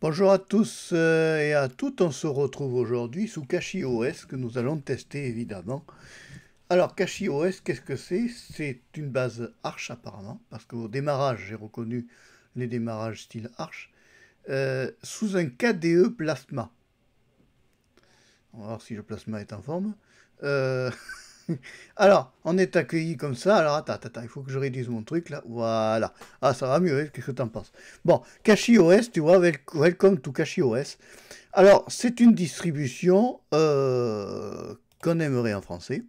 Bonjour à tous et à toutes, on se retrouve aujourd'hui sous CachyOS que nous allons tester évidemment. Alors CachyOS, qu'est-ce que c'est? C'est une base Arch apparemment, parce qu'au démarrage, j'ai reconnu les démarrages style Arch, sous un KDE Plasma. On va voir si le plasma est en forme. Euh, Alors, on est accueilli comme ça. Alors, attends, il faut que je réduise mon truc là. Voilà. Ah, ça va mieux, hein. Qu'est-ce que tu en penses? Bon, CachyOS, tu vois, welcome to CachyOS. Alors, c'est une distribution qu'on aimerait en français.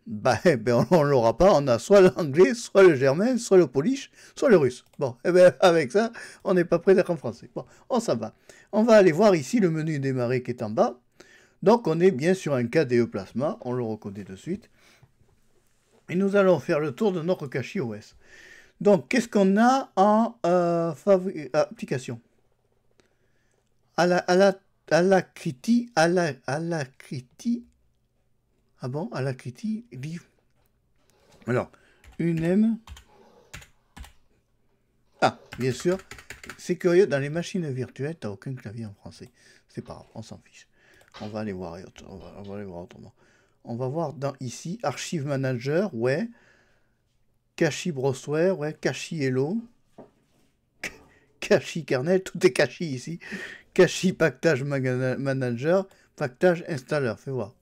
Bah, eh ben, on l'aura pas. On a soit l'anglais, soit le germain, soit le polish, soit le russe. Bon, eh ben, avec ça, on n'est pas prêt d'être en français. Bon, on s'en va. On va aller voir ici le menu démarrer qui est en bas. Donc, on est bien sur un KDE Plasma. On le reconnaît de suite. Et nous allons faire le tour de notre CachyOS. Donc, qu'est-ce qu'on a en application? Alacrity, ah bon, Alacrity, livre. Alors, une M. Ah, bien sûr, c'est curieux, dans les machines virtuelles, tu n'as aucun clavier en français. C'est pas grave, on s'en fiche. On va aller voir, on va aller voir autrement. On va voir dans ici, Archive Manager, ouais. Cachy Browser, ouais. Cachy Hello. Cachy Kernel, tout est Cachy ici. Cachy Package Manager, Package Installer, fais voir.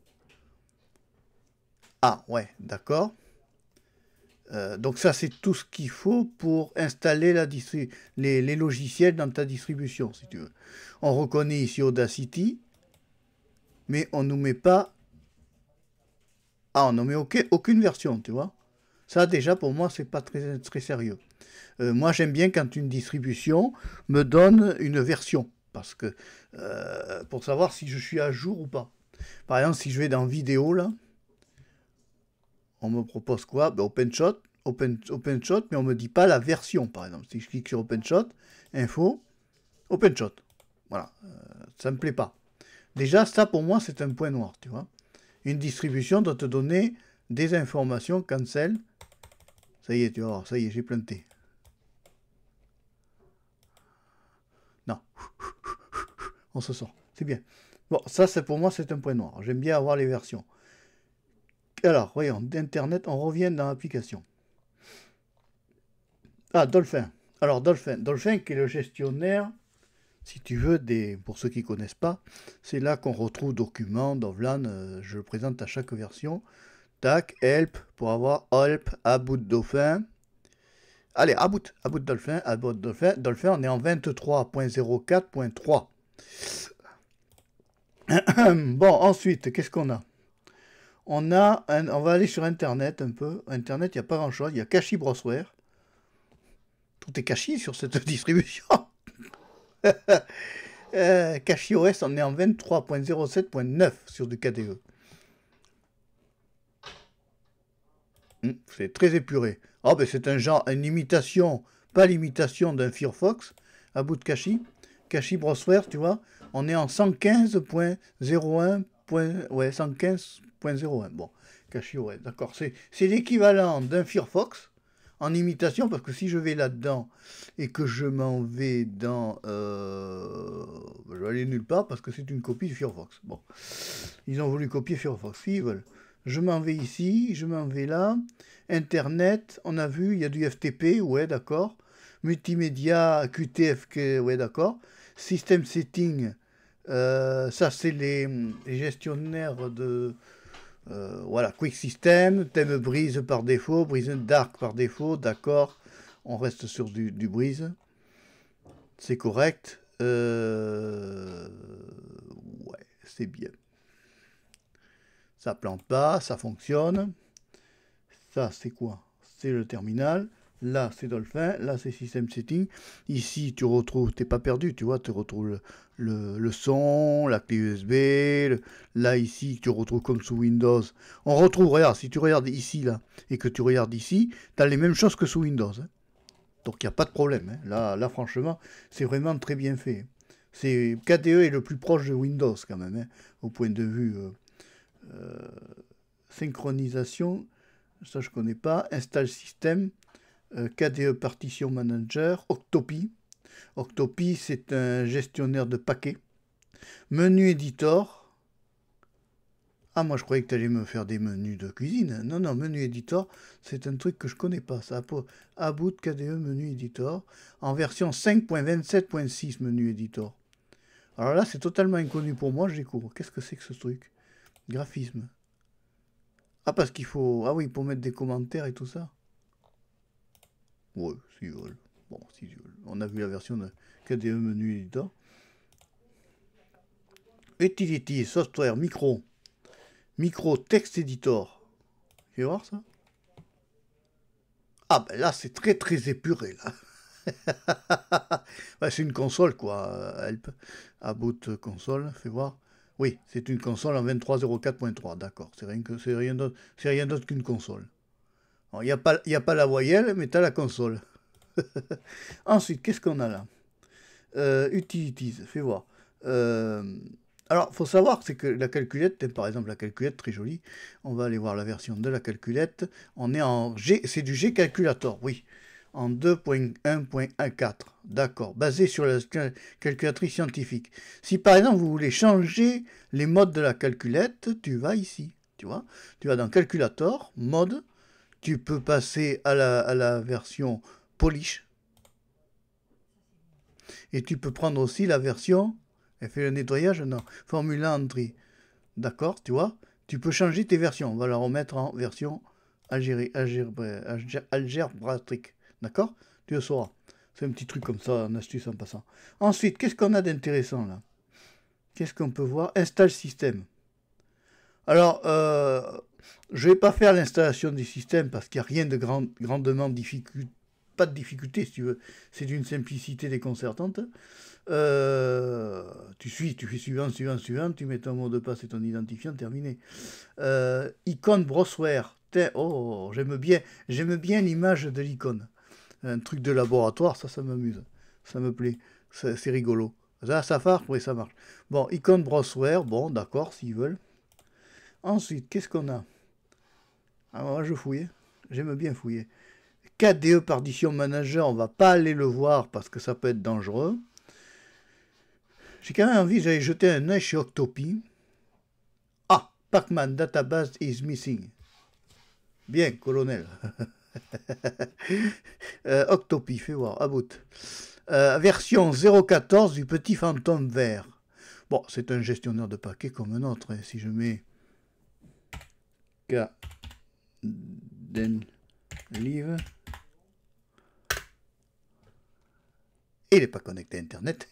Ah, ouais, d'accord. Donc ça, c'est tout ce qu'il faut pour installer les logiciels dans ta distribution, si tu veux. On reconnaît ici Audacity, mais on ne nous met pas... Ah, on ne met aucune version, tu vois. Ça, déjà, pour moi, c'est pas très sérieux. Moi, j'aime bien quand une distribution me donne une version, parce que pour savoir si je suis à jour ou pas. Par exemple, si je vais dans vidéo, là, on me propose quoi? Ben, OpenShot, mais on me dit pas la version, par exemple. Si je clique sur OpenShot, info, OpenShot. Voilà, ça me plaît pas. Déjà, ça pour moi, c'est un point noir, tu vois. Une distribution doit te donner des informations, cancel. Ça y est, tu vas voir, ça y est, j'ai planté. Non, on se sort, c'est bien. Bon, ça, c'est pour moi, c'est un point noir. J'aime bien avoir les versions. Alors, voyons, d'Internet, on revient dans l'application. Ah, Dolphin. Alors, Dolphin qui est le gestionnaire, si tu veux, pour ceux qui ne connaissent pas, c'est là qu'on retrouve documents, Dovlan, je le présente à chaque version. Tac, help, pour avoir help, about Dolphin. Allez, about Dolphin, Dolphin, on est en 23.04.3. Bon, ensuite, qu'est-ce qu'on a? On va aller sur Internet un peu. Internet, il n'y a pas grand-chose. Il y a Cachy Browser. Tout est Cachy sur cette distribution. CachyOS, on est en 23.07.9 sur du KDE. C'est très épuré. Ah ben c'est un genre, une imitation, pas l'imitation d'un Firefox, à bout de Cachy. Cachy Browser, tu vois, on est en 115.01. Ouais, 115.01. Bon, CachyOS, d'accord. C'est l'équivalent d'un Firefox en imitation, parce que si je vais là-dedans et que je m'en vais dans... je vais aller nulle part parce que c'est une copie de Firefox. Bon, ils ont voulu copier Firefox, s'ils veulent. Je m'en vais ici, je m'en vais là. Internet, on a vu, il y a du FTP, ouais, d'accord. Multimédia, QTFK, ouais, d'accord. System Setting, ça c'est les gestionnaires de... voilà, Quick System, thème Breeze par défaut, Breeze Dark par défaut, d'accord. On reste sur du Breeze. C'est correct. Ouais, c'est bien. Ça plante pas, ça fonctionne. Ça, c'est quoi? C'est le terminal. Là, c'est Dolphin. Là, c'est System Setting. Ici, tu retrouves, t'es pas perdu, tu vois, tu retrouves le son, la clé USB. Là, ici, tu retrouves comme sous Windows. On retrouve, regarde, si tu regardes ici, là, et que tu regardes ici, tu as les mêmes choses que sous Windows. Hein. Donc, il n'y a pas de problème. Hein. Là, franchement, c'est vraiment très bien fait. KDE est le plus proche de Windows, quand même, hein, au point de vue synchronisation. Ça, je connais pas. Install System, KDE Partition Manager, Octopi. Octopi, c'est un gestionnaire de paquets. Menu éditor. Ah, moi je croyais que tu allais me faire des menus de cuisine. Non, non, menu éditor, c'est un truc que je connais pas. Ça, About KDE menu éditor. En version 5.27.6 menu éditor. Alors là, c'est totalement inconnu pour moi, je découvre. Qu'est-ce que c'est que ce truc? Graphisme. Ah, parce qu'il faut... Ah oui, pour mettre des commentaires et tout ça. Ouais, s'ils veulent. Bon, s'ils veulent. On a vu la version de KDE menu éditor. Utility, software, micro. Micro, texte editor. Tu vas voir ça? Ah ben là, c'est très très épuré, là. Ben, c'est une console, quoi. Help. About console, fais voir. Oui, c'est une console en 23.04.3, d'accord. C'est rien d'autre qu'une console. Il n'y a pas la voyelle, mais tu as la console. Ensuite, qu'est-ce qu'on a là? Utilities, fais voir. Alors, il faut savoir c'est que la calculette, par exemple, la calculette, très jolie, on va aller voir la version de la calculette. On est en G, c'est du G Calculator, oui, en 2.1.14, d'accord, basé sur la calculatrice scientifique. Si par exemple vous voulez changer les modes de la calculette, tu vas ici, tu vois, tu vas dans Calculator, mode, tu peux passer à la version Polish, et tu peux prendre aussi la version... Elle fait le nettoyage? Non. Formula Entry. D'accord, tu vois? Tu peux changer tes versions. On va la remettre en version algébratrique. D'accord? Tu le sauras. C'est un petit truc comme ça, en astuce en passant. Ensuite, qu'est-ce qu'on a d'intéressant là? Qu'est-ce qu'on peut voir? Install système. Alors, je ne vais pas faire l'installation des systèmes parce qu'il n'y a rien de grandement difficile. Pas de difficulté, si tu veux. C'est d'une simplicité déconcertante. Tu fais suivant, tu mets ton mot de passe et ton identifiant, terminé. Icône Browsware. Oh, j'aime bien l'image de l'icône. Un truc de laboratoire, ça m'amuse. Ça me plaît. C'est rigolo. Ça marche? Oui, ça marche. Bon, icône Browsware, bon, d'accord, s'ils veulent. Ensuite, qu'est-ce qu'on a? Ah, moi, je fouille. J'aime bien fouiller. KDE Partition Manager, on va pas aller le voir parce que ça peut être dangereux. J'ai quand même envie d'aller jeter un œil chez Octopi. Ah, Pacman Database is missing. Bien, colonel. Octopi, fais voir, About. Version 0.14 du petit fantôme vert. Bon, c'est un gestionnaire de paquets comme un autre. Hein. Si je mets Kdenlive, il n'est pas connecté à Internet.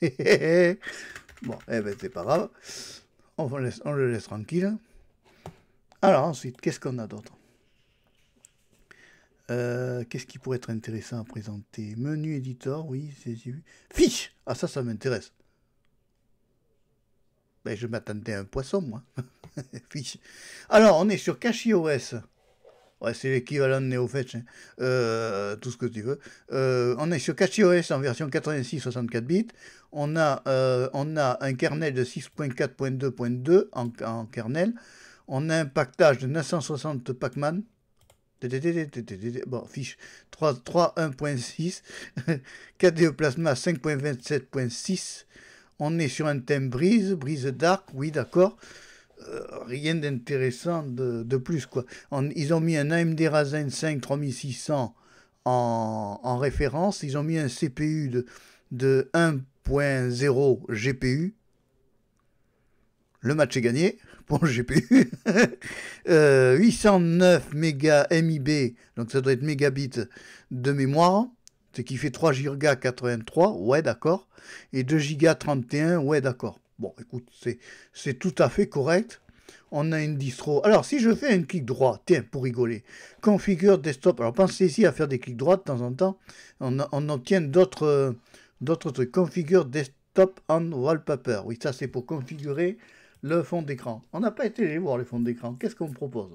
Bon, eh ben c'est pas grave. On le laisse tranquille. Alors ensuite, qu'est-ce qu'on a d'autre? Qu'est-ce qui pourrait être intéressant à présenter? Menu éditeur, oui, j'ai vu. Fiche! Ah ça m'intéresse. Ben, je m'attendais à un poisson, moi. Fiche. Alors, on est sur CachyOS. Ouais, c'est l'équivalent de NeoFetch, hein. Tout ce que tu veux. On est sur CachyOS en version 86-64 bits. On a un kernel de 6.4.2.2 en kernel. On a un pactage de 960 Pacman. Bon, fiche 3.1.6. KDE Plasma 5.27.6. On est sur un thème Brise Dark, oui, d'accord. Rien d'intéressant de plus, quoi. Ils ont mis un AMD Ryzen 5 3600 en référence. Ils ont mis un CPU de 1.0 GPU. Le match est gagné pour le GPU. 809 mégas MIB, donc ça doit être mégabits de mémoire, ce qui fait 3 Go 83, ouais d'accord, et 2 Go 31, ouais d'accord. Bon, écoute, c'est tout à fait correct. On a une distro. Alors, si je fais un clic droit, tiens, pour rigoler, configure desktop. Alors, pensez-y à faire des clics droits de temps en temps. On obtient d'autres trucs. Configure desktop on wallpaper. Oui, ça, c'est pour configurer le fond d'écran. On n'a pas été allé voir les fonds d'écran. Qu'est-ce qu'on propose?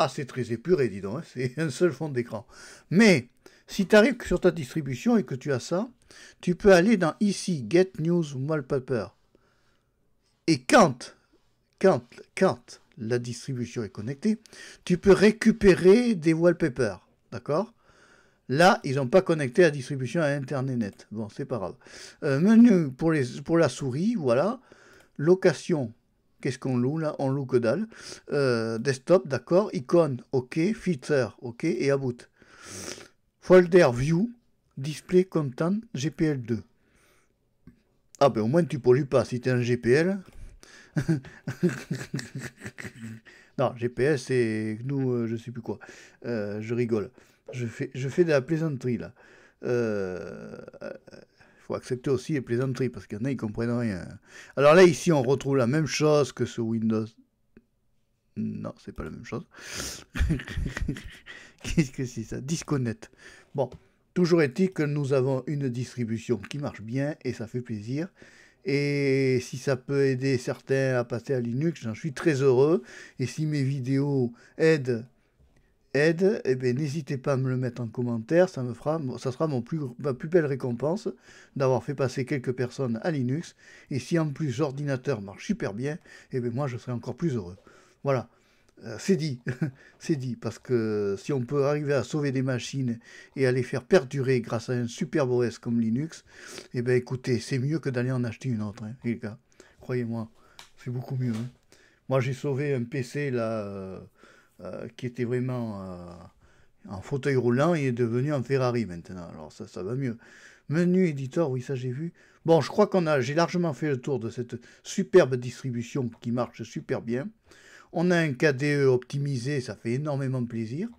Ah, c'est très épuré, dis donc. Hein, c'est un seul fond d'écran. Mais, si tu arrives sur ta distribution et que tu as ça, tu peux aller dans ici, Get News Wallpaper. Et quand la distribution est connectée, tu peux récupérer des wallpapers, d'accord? Là, ils n'ont pas connecté la distribution à Internet. Bon, c'est pas grave. Menu pour la souris, voilà. Location, qu'est-ce qu'on loue là? On loue que dalle. Desktop, d'accord. Icône, ok. Filter, ok. Et About. Folder View, Display Content, GPL2. Ah ben au moins tu pollues pas si tu es un GPL. Non, GPS c'est nous, je sais plus quoi. Je rigole. Je fais de la plaisanterie là. Faut accepter aussi les plaisanteries parce qu'il y en a ils comprennent rien. Alors là ici on retrouve la même chose que sur Windows. Non, c'est pas la même chose. Qu'est-ce que c'est ça? Disconnect. Bon, toujours est-il que nous avons une distribution qui marche bien et ça fait plaisir. Et si ça peut aider certains à passer à Linux, j'en suis très heureux. Et si mes vidéos aident, eh bien, n'hésitez pas à me le mettre en commentaire. Ça sera ma plus belle récompense d'avoir fait passer quelques personnes à Linux. Et si en plus l'ordinateur marche super bien, eh bien, moi je serai encore plus heureux. Voilà. C'est dit, c'est dit, parce que si on peut arriver à sauver des machines et à les faire perdurer grâce à un superbe OS comme Linux, eh bien écoutez, c'est mieux que d'aller en acheter une autre, hein, les gars. Croyez-moi, c'est beaucoup mieux. Hein. Moi j'ai sauvé un PC là, qui était vraiment en fauteuil roulant, il est devenu un Ferrari maintenant, alors ça va mieux. Menu éditeur, oui ça j'ai vu. Bon, je crois j'ai largement fait le tour de cette superbe distribution qui marche super bien. On a un KDE optimisé, ça fait énormément plaisir.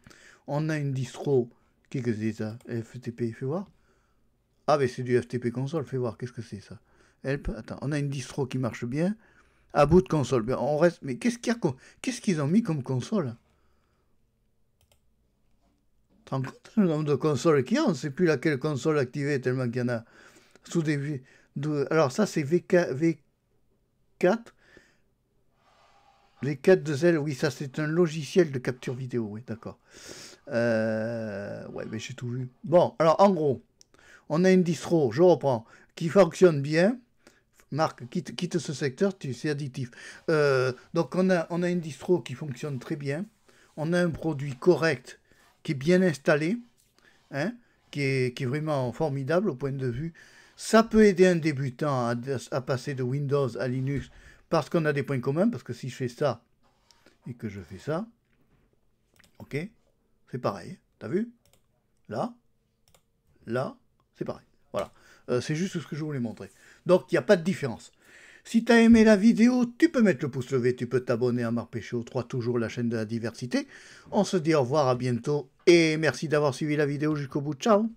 On a une distro, qu'est-ce que c'est ça? FTP, fais voir. Ah, mais c'est du FTP console, fais voir, qu'est-ce que c'est ça? Help, attends, on a une distro qui marche bien. À bout de console, ben, on reste. Mais qu'est-ce qu'ils ont mis comme console? Tu te rends compte le nombre de consoles qu'il y a? On ne sait plus laquelle console activer tellement qu'il y en a. Sous des. Alors, ça, c'est V4. Les 4 de Zelle, oui, ça c'est un logiciel de capture vidéo, oui, d'accord. Ouais, mais j'ai tout vu. Bon, alors en gros, on a une distro, je reprends, qui fonctionne bien. Marc, quitte ce secteur, c'est addictif. Donc on a une distro qui fonctionne très bien. On a un produit correct, qui est bien installé, hein, qui est vraiment formidable au point de vue. Ça peut aider un débutant à passer de Windows à Linux parce qu'on a des points communs, parce que si je fais ça et que je fais ça, ok, c'est pareil. T'as vu? Là, c'est pareil. Voilà. C'est juste ce que je voulais montrer. Donc, il n'y a pas de différence. Si tu as aimé la vidéo, tu peux mettre le pouce levé, tu peux t'abonner à Marpécho 3, toujours la chaîne de la diversité. On se dit au revoir, à bientôt, et merci d'avoir suivi la vidéo jusqu'au bout. Ciao.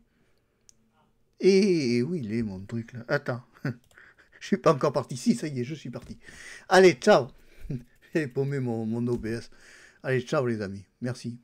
Et oui, il est mon truc là. Attends. Je suis pas encore parti. Si, ça y est, je suis parti. Allez, ciao. J'ai paumé mon OBS. Allez, ciao les amis. Merci.